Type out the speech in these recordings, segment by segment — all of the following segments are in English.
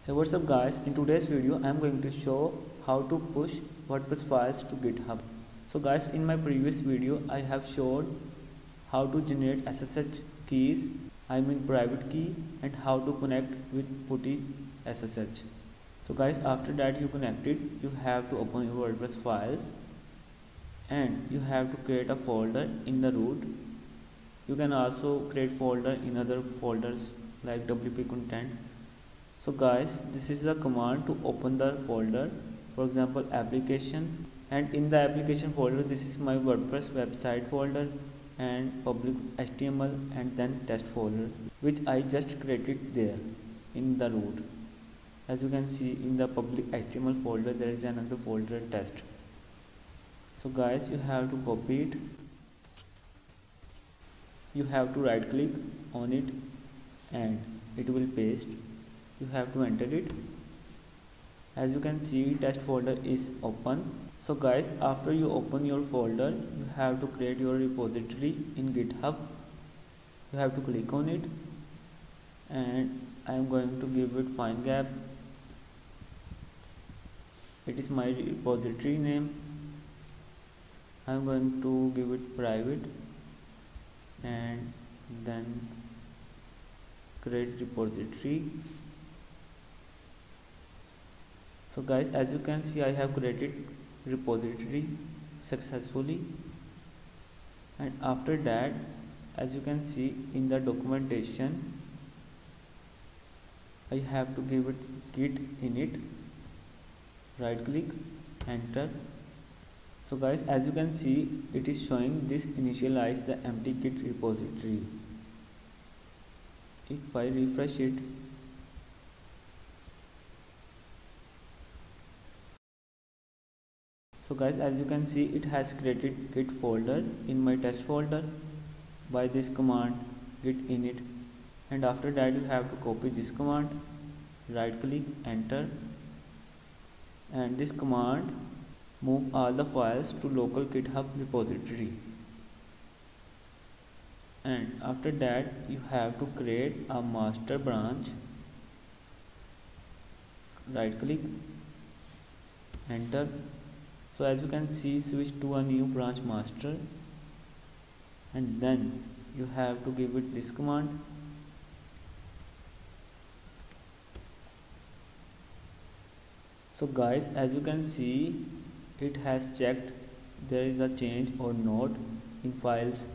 Hey, what's up guys? In today's video I am going to show how to push WordPress files to GitHub. So guys, in my previous video I have showed how to generate SSH keys, I mean private key, and how to connect with PuTTY SSH. So guys, after that you connected, you have to open your WordPress files and you have to create a folder in the root. You can also create folder in other folders like WP content. So guys, this is the command to open the folder, for example application, and in the application folder this is my WordPress website folder and public HTML and then test folder, which I just created there in the root. As you can see, in the public HTML folder there is another folder test. So guys, you have to copy it, you have to right click on it and it will paste. You have to enter it. As you can see, test folder is open. So guys, after you open your folder, you have to create your repository in GitHub. You have to click on it and I am going to give it FindGap. It is my repository name. I am going to give it private and then create repository. So guys, as you can see, I have created repository successfully, and after that, as you can see in the documentation, I have to give it git init, right click, enter. So guys, as you can see, it is showing this initialize the empty git repository. If I refresh it, so guys, as you can see, it has created git folder in my test folder by this command git init, and after that you have to copy this command, right click, enter, and this command move all the files to local GitHub repository. And after that you have to create a master branch, right click, enter. So as you can see, switch to a new branch master, and then you have to give it this command. So guys, as you can see, it has checked there is a change or not in files.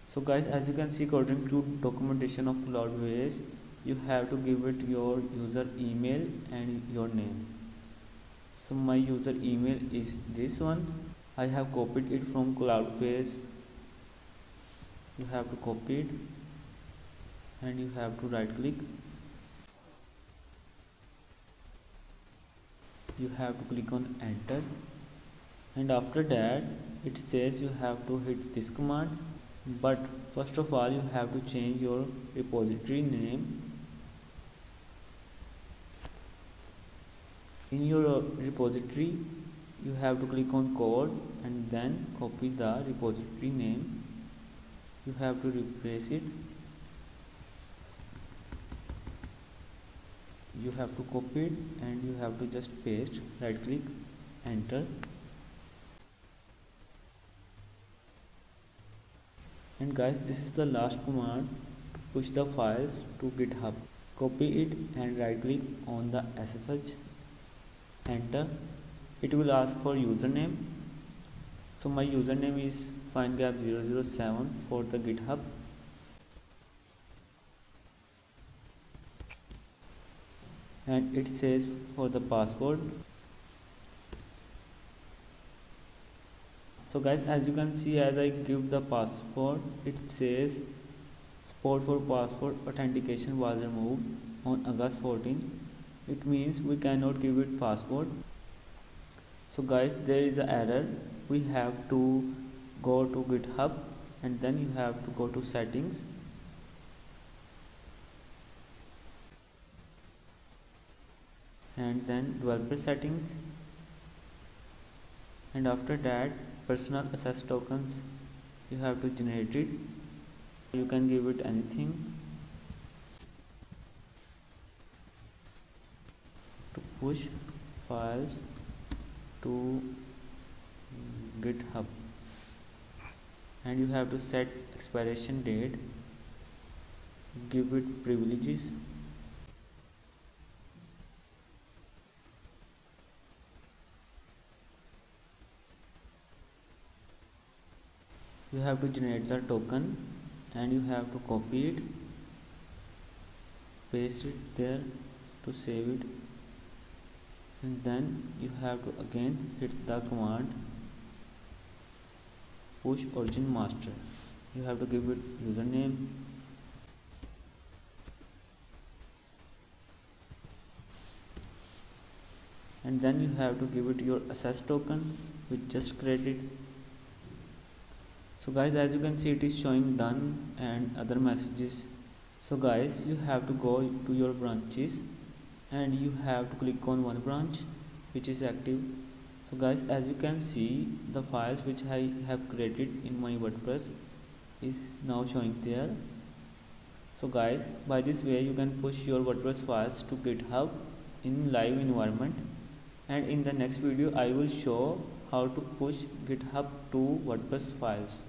So guys, as you can see, according to documentation of Cloudways, you have to give it your user email and your name. So my user email is this one. I have copied it from Cloudways. You have to copy it and you have to right click. You have to click on enter, and after that it says you have to hit this command. But first of all, you have to change your repository name. In your repository, you have to click on code and then copy the repository name. You have to replace it. You have to copy it and you have to just paste, right click, enter. And guys, this is the last command to push the files to GitHub. Copy it and right click on the SSH, enter. It will ask for username. So my username is FindGap007 for the GitHub. And it says for the password. So guys, as you can see, as I give the password, it says support for password authentication was removed on August 14. It means we cannot give it password. So guys, there is an error. We have to go to GitHub and then you have to go to settings. And then developer settings, and after that personal access tokens, you have to generate it. You can give it anything. push files to GitHub, and you have to set expiration date, give it privileges, you have to generate the token, and you have to copy it, paste it there to save it, and then you have to again hit the command push origin master. You have to give it username, and then you have to give it your access token which just created. So guys, as you can see, it is showing done and other messages. So guys, you have to go to your branches and you have to click on one branch which is active. So guys, as you can see, the files which I have created in my WordPress is now showing there. So guys, by this way you can push your WordPress files to GitHub in live environment, and in the next video I will show how to push GitHub to WordPress files.